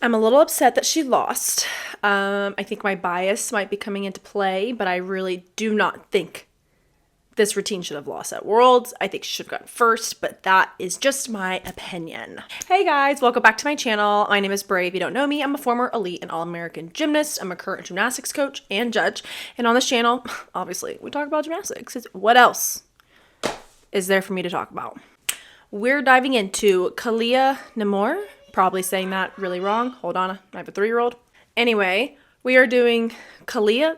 I'm a little upset that she lost. I think my bias might be coming into play, but I really do not think this routine should have lost at Worlds. I think she should have gotten first, but that is just my opinion. Hey guys, welcome back to my channel. My name is Bray. If you don't know me, I'm a former elite and all-American gymnast. I'm a current gymnastics coach and judge. And on this channel, obviously, we talk about gymnastics. What else is there for me to talk about? We're diving into Kaylia Nemour. Probably saying that really wrong. Hold on, I have a 3-year-old. Anyway, we are doing Kaylia.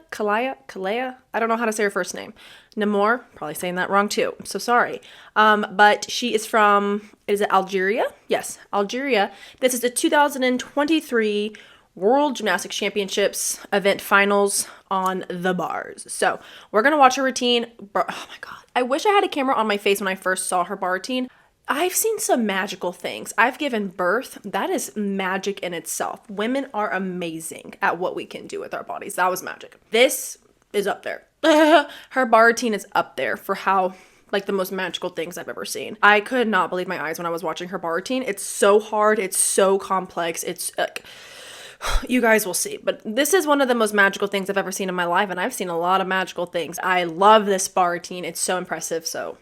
I don't know how to say her first name. Nemour, probably saying that wrong too. I'm so sorry. But she is from, is it Algeria? Yes, Algeria. This is the 2023 World Gymnastics Championships event finals on the bars. So we're going to watch her routine. Oh my God. I wish I had a camera on my face when I first saw her bar routine. I've seen some magical things. I've given birth. That is magic in itself. Women are amazing at what we can do with our bodies. That was magic. This is up there. Her bar routine is up there for how, like, the most magical things I've ever seen. I could not believe my eyes when I was watching her bar routine. It's so hard. It's so complex. It's you guys will see. But this is one of the most magical things I've ever seen in my life, and I've seen a lot of magical things. I love this bar routine. It's so impressive. So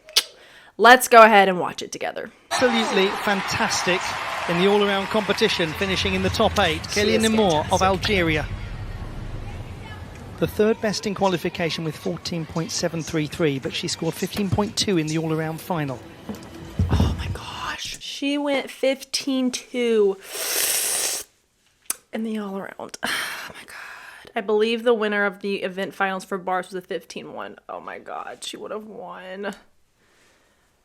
let's go ahead and watch it together. Absolutely fantastic in the all-around competition, finishing in the top 8. Kaylia Nemour of Algeria. The third best in qualification with 14.733, but she scored 15.2 in the all-around final. Oh my gosh. She went 15-2 in the all-around. Oh my God. I believe the winner of the event finals for bars was a 15-1. Oh my God. She would have won.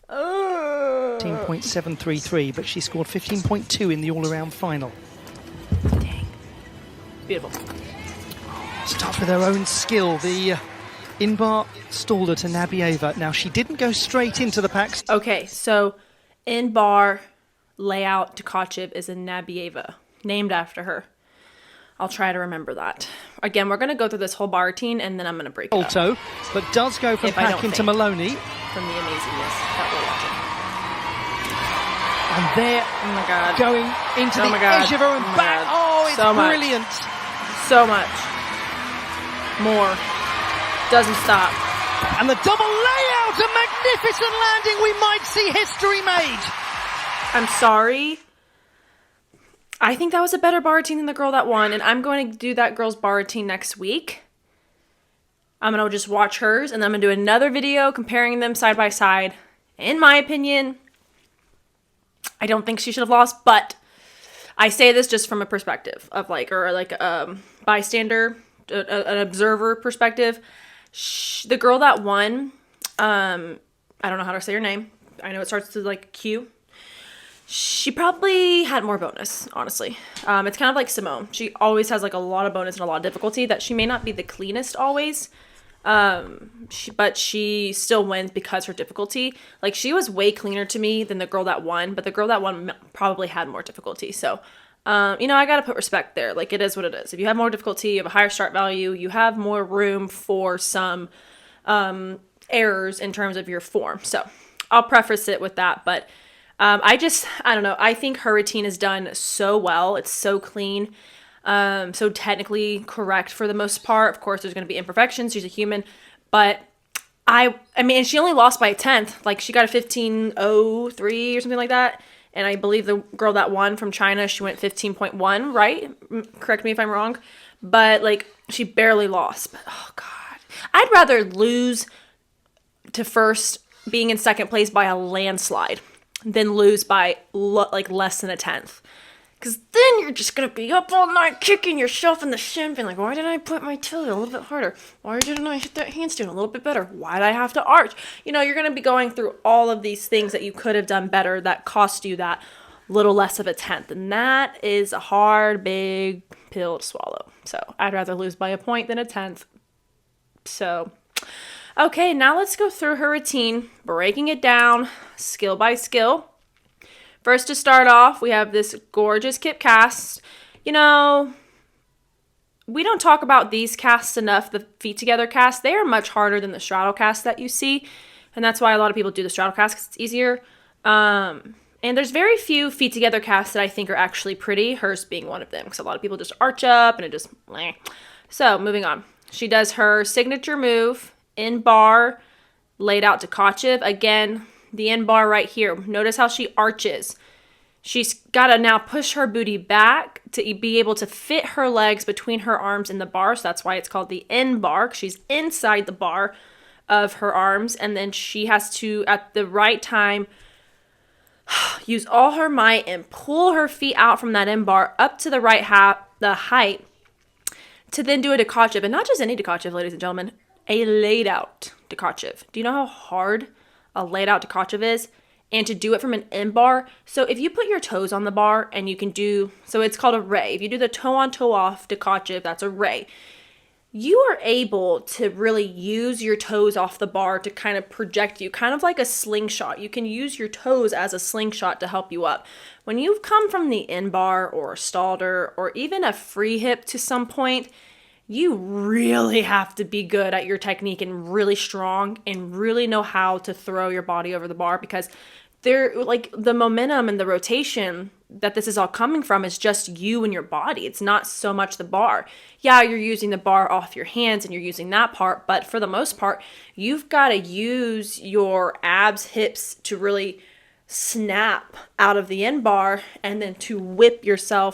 15.733, but she scored 15.2 in the all-around final. Dang. Beautiful. Starts with her own skill. The in-bar stalled her to Nabieva. Now, she didn't go straight into the packs. Okay, so in-bar layout Tkachev is a Nabieva, named after her. I'll try to remember that. Again, we're going to go through this whole bar routine, and then I'm going to break it up. Alto, but does go from pack into Maloney. From the amazingness that we're watching. And there, oh my God, going into the edge of her own back. Oh, it's so brilliant. So much. More. Doesn't stop. And the double layout, a magnificent landing. We might see history made. I'm sorry. I think that was a better bar routine than the girl that won, and I'm going to do that girl's bar routine next week. I'm going to just watch hers, and then I'm going to do another video comparing them side by side. In my opinion, I don't think she should have lost, but I say this just from a perspective of a bystander, an observer perspective. The girl that won, I don't know how to say her name. I know it starts with Q. She probably had more bonus, honestly. It's kind of like Simone. She always has a lot of bonus and a lot of difficulty that she may not be the cleanest always. But she still wins because her difficulty. She was way cleaner to me than the girl that won, but the girl that won probably had more difficulty. So, I got to put respect there. It is what it is. If you have more difficulty, you have a higher start value, you have more room for some errors in terms of your form. So I'll preface it with that, but I don't know. I think her routine is done so well. It's so clean, so technically correct for the most part. Of course, there's going to be imperfections. She's a human, but I mean, she only lost by a 10th. She got a 15.03 or something like that. And I believe the girl that won from China, she went 15.1, right? Correct me if I'm wrong. But she barely lost. But oh God, I'd rather lose to first being in second place by a landslide than lose by less than a 10th. Because then you're just going to be up all night kicking yourself in the shin, being why didn't I put my tilde a little bit harder? Why didn't I hit that handstand a little bit better? Why did I have to arch? You're going to be going through all of these things that you could have done better that cost you that little less of a 10th. And that is a hard, big pill to swallow. So I'd rather lose by a point than a 10th. So okay, now let's go through her routine, breaking it down skill by skill. First, to start off, we have this gorgeous kip cast. We don't talk about these casts enough, the feet together cast. They are much harder than the straddle cast that you see, and that's why a lot of people do the straddle cast because it's easier. And And there's very few feet together casts that I think are actually pretty, hers being one of them, because a lot of people just arch up and it just, meh. So moving on. She does her signature move in bar, laid out to Tkachev. Again, the in bar right here. Notice how she arches. She's got to now push her booty back to be able to fit her legs between her arms in the bar. So that's why it's called the in bar. She's inside the bar of her arms. And then she has to, at the right time, use all her might and pull her feet out from that in bar up to the the height to then do a Tkachev. And not just any Tkachev, ladies and gentlemen, a laid out Tkachev. Do you know how hard a laid out Tkachev is? And to do it from an in bar. So if you put your toes on the bar and you can do, so it's called a ray. If you do the toe on toe off Tkachev, that's a ray. You are able to really use your toes off the bar to kind of project you, kind of like a slingshot. You can use your toes as a slingshot to help you up. When you've come from the in bar or a stalder or even a free hip to some point, you really have to be good at your technique and really strong and really know how to throw your body over the bar, because they're like the momentum and the rotation that this is all coming from is just you and your body. It's not so much the bar. Yeah, you're using the bar off your hands and you're using that part, but for the most part, you've got to use your abs, hips to really snap out of the in bar and then to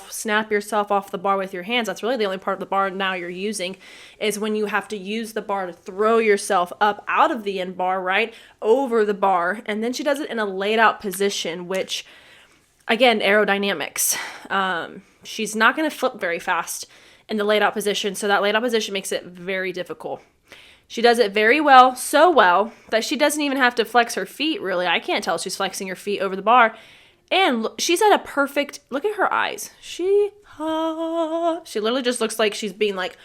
snap yourself off the bar with your hands. That's really the only part of the bar now you're using, is when you have to use the bar to throw yourself up out of the in bar, right, over the bar. And then she does it in a laid out position, which again, aerodynamics. She's not going to flip very fast in the laid out position. So that laid out position makes it very difficult. She does it very well, so well, that she doesn't even have to flex her feet, really. I can't tell she's flexing her feet over the bar. And she's at a perfect, look at her eyes. She literally just looks like she's being like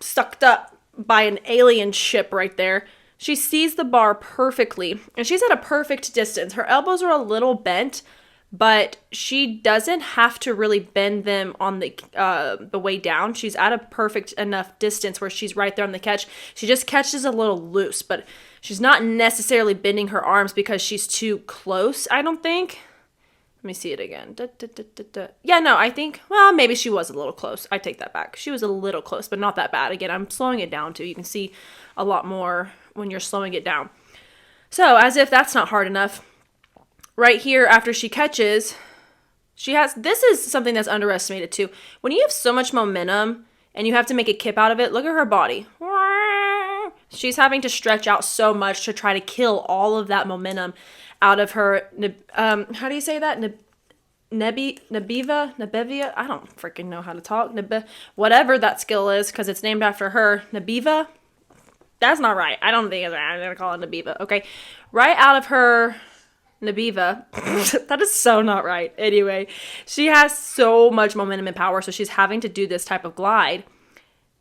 sucked up by an alien ship right there. She sees the bar perfectly, and she's at a perfect distance. Her elbows are a little bent, but she doesn't have to really bend them on the way down. She's at a perfect enough distance where she's right there on the catch. She just catches a little loose, but she's not necessarily bending her arms because she's too close, I don't think. Let me see it again. Yeah, no, I think, well, maybe she was a little close. I take that back. She was a little close, but not that bad. Again, I'm slowing it down too. You can see a lot more when you're slowing it down. So, as if that's not hard enough, right here, after she catches, this is something that's underestimated too. When you have so much momentum and you have to make a kip out of it, look at her body. She's having to stretch out so much to try to kill all of that momentum out of her, how do you say that? Nebevia? I don't freaking know how to talk. Whatever that skill is, because it's named after her. Nebiva? That's not right. I don't think it's right. I'm going to call it Nebiva. Okay. Right out of her Nebiva. That is so not right. Anyway, she has so much momentum and power, so she's having to do this type of glide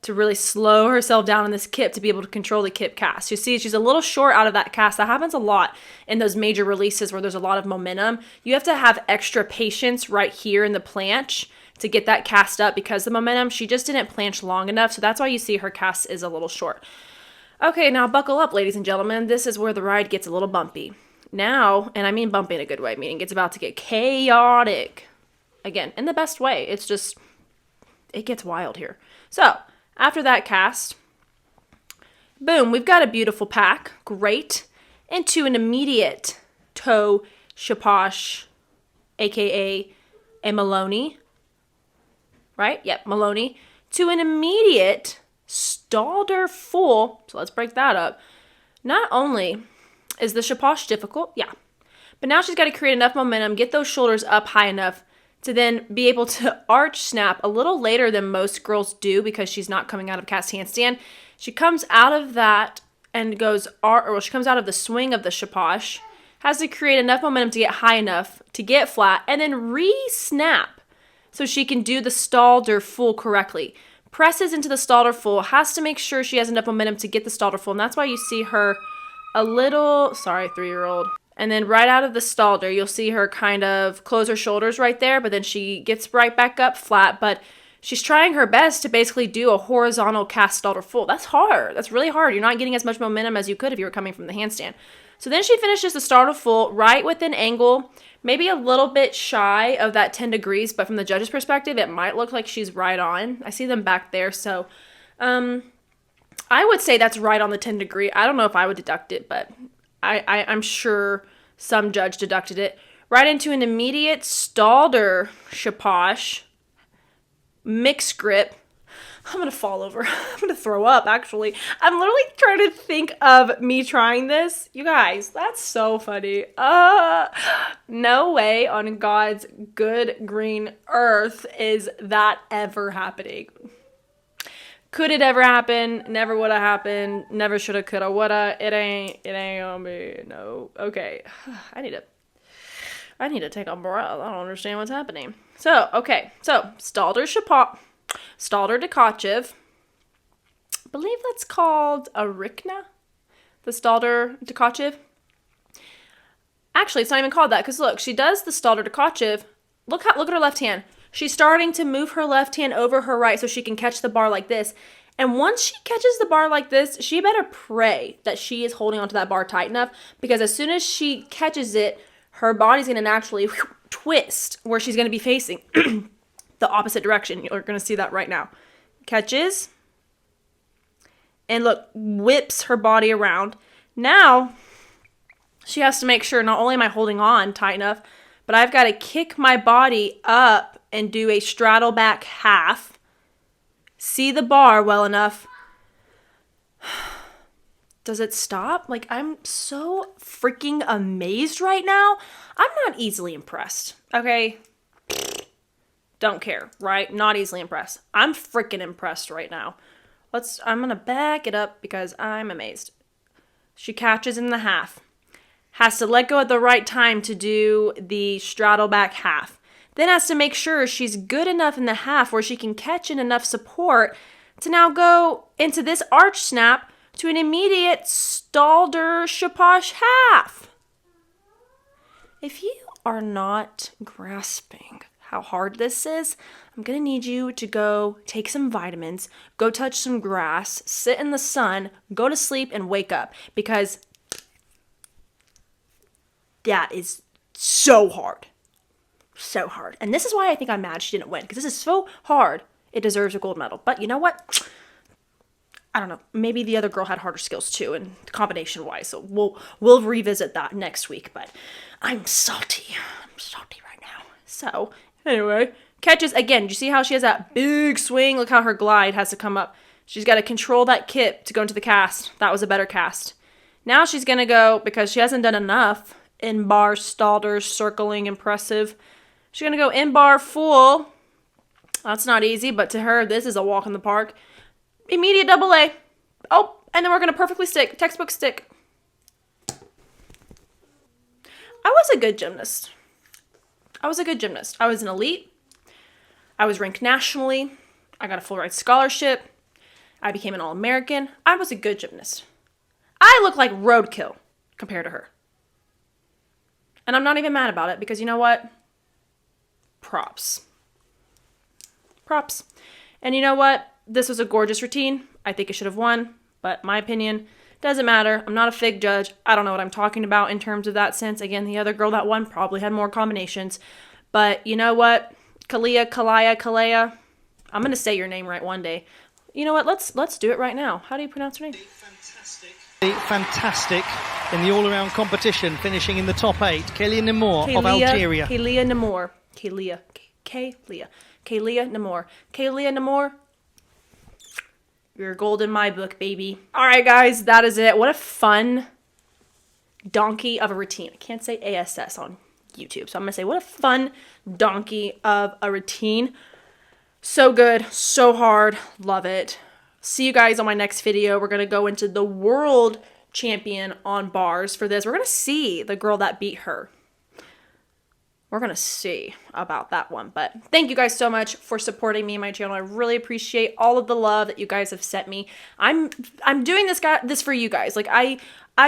to really slow herself down in this kip to be able to control the kip cast. You see, she's a little short out of that cast. That happens a lot in those major releases where there's a lot of momentum. You have to have extra patience right here in the planche to get that cast up because the momentum, she just didn't planche long enough, so that's why you see her cast is a little short. Okay, now buckle up, ladies and gentlemen. This is where the ride gets a little bumpy. Now, and I mean bumpy in a good way, meaning it's about to get chaotic. Again, in the best way. It's just, it gets wild here. So, after that cast, boom, we've got a beautiful pack. Great. Into an immediate toe shaposh, aka a Maloney. Right? Yep, Maloney. To an immediate stalder full. So let's break that up. Not only is the shaposh difficult, yeah, but now she's got to create enough momentum, get those shoulders up high enough to then be able to arch snap a little later than most girls do because she's not coming out of cast handstand. She comes out of that and she comes out of the swing of the shaposh, has to create enough momentum to get high enough to get flat, and then re-snap so she can do the stalder full correctly. Presses into the stalder full, has to make sure she has enough momentum to get the stalder full, and that's why you see her a little, sorry, 3-year-old. And then right out of the stalder, you'll see her kind of close her shoulders right there, but then she gets right back up flat. But she's trying her best to basically do a horizontal cast stalder full. That's hard. That's really hard. You're not getting as much momentum as you could if you were coming from the handstand. So then she finishes the startle full right with an angle, maybe a little bit shy of that 10 degrees, but from the judge's perspective, it might look like she's right on. I see them back there, so I would say that's right on the 10 degree. I don't know if I would deduct it, but I'm sure some judge deducted it. Right into an immediate Stalder shaposh, mixed grip. I'm going to fall over. I'm going to throw up, actually. I'm literally trying to think of me trying this. You guys, that's so funny. No way on God's good green earth is that ever happening. Could it ever happen? Never would have happened. Never shoulda, coulda, woulda. It ain't gonna be. No. Okay. I need to take a breath. I don't understand what's happening. So, okay. So, Stalder Tkachev. I believe that's called a Rikna. The Stalder Tkachev. Actually, it's not even called that because look, she does the Stalder Tkachev. Look at her left hand. She's starting to move her left hand over her right so she can catch the bar like this. And once she catches the bar like this, she better pray that she is holding onto that bar tight enough, because as soon as she catches it, her body's going to naturally twist where she's going to be facing the opposite direction. You're going to see that right now. Catches. And look, whips her body around. Now, she has to make sure not only am I holding on tight enough, but I've got to kick my body up and do a straddle back half. See the bar well enough. Does it stop? Like, I'm so freaking amazed right now. I'm not easily impressed, okay? Don't care, right? Not easily impressed. I'm freaking impressed right now. I'm going to back it up because I'm amazed. She catches in the half. Has to let go at the right time to do the straddle back half. Then has to make sure she's good enough in the half where she can catch in enough support to now go into this arch snap to an immediate Stalder shaposh half. If you are not grasping how hard this is, I'm going to need you to go take some vitamins, go touch some grass, sit in the sun, go to sleep, and wake up, because that is so hard. So hard. And this is why I think I'm mad she didn't win, because this is so hard. It deserves a gold medal. But you know what? I don't know. Maybe the other girl had harder skills too, and combination-wise. So we'll revisit that next week. But I'm salty. I'm salty right now. So anyway, catches again. Do you see how she has that big swing? Look how her glide has to come up. She's got to control that kip to go into the cast. That was a better cast. Now she's gonna go, because she hasn't done enough in bar Stalder circling impressive. She's gonna go in bar full. That's not easy, but to her, this is a walk in the park. Immediate double A. Oh, and then we're going to perfectly stick. Textbook stick. I was a good gymnast. I was an elite. I was ranked nationally. I got a full ride scholarship. I became an All-American. I was a good gymnast. I look like roadkill compared to her. And I'm not even mad about it, because you know what? Props. And you know what? This was a gorgeous routine. I think it should have won, but my opinion, doesn't matter. I'm not a fig judge. I don't know what I'm talking about in terms of that sense. Again, the other girl that won probably had more combinations. But you know what? Kaylia. I'm going to say your name right one day. You know what? Let's do it right now. How do you pronounce her name? Fantastic in the all-around competition, finishing in the top 8. Kaylia Nemour of Algeria. Kaylia Nemour. Kaylia Nemour. You're gold in my book, baby. All right, guys, that is it. What a fun donkey of a routine. I can't say ASS on YouTube, so I'm going to say what a fun donkey of a routine. So good, so hard, love it. See you guys on my next video. We're going to go into the world champion on bars for this. We're going to see the girl that beat her. We're going to see about that one. But thank you guys so much for supporting me and my channel. I really appreciate all of the love that you guys have sent me. I'm doing this for you guys. Like, I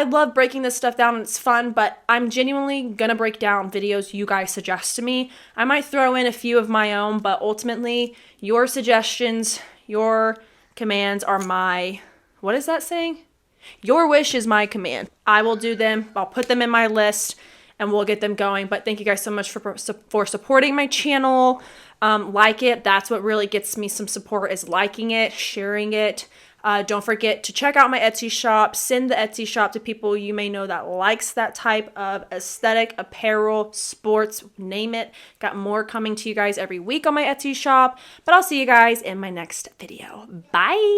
love breaking this stuff down and it's fun, but I'm genuinely going to break down videos you guys suggest to me. I might throw in a few of my own, but ultimately your suggestions, your commands are my, what is that saying? Your wish is my command. I will do them. I'll put them in my list and we'll get them going. But thank you guys so much for supporting my channel. Like it. That's what really gets me some support, is liking it, sharing it. Don't forget to check out my Etsy shop. Send the Etsy shop to people you may know that likes that type of aesthetic, apparel, sports, name it. Got more coming to you guys every week on my Etsy shop. But I'll see you guys in my next video. Bye!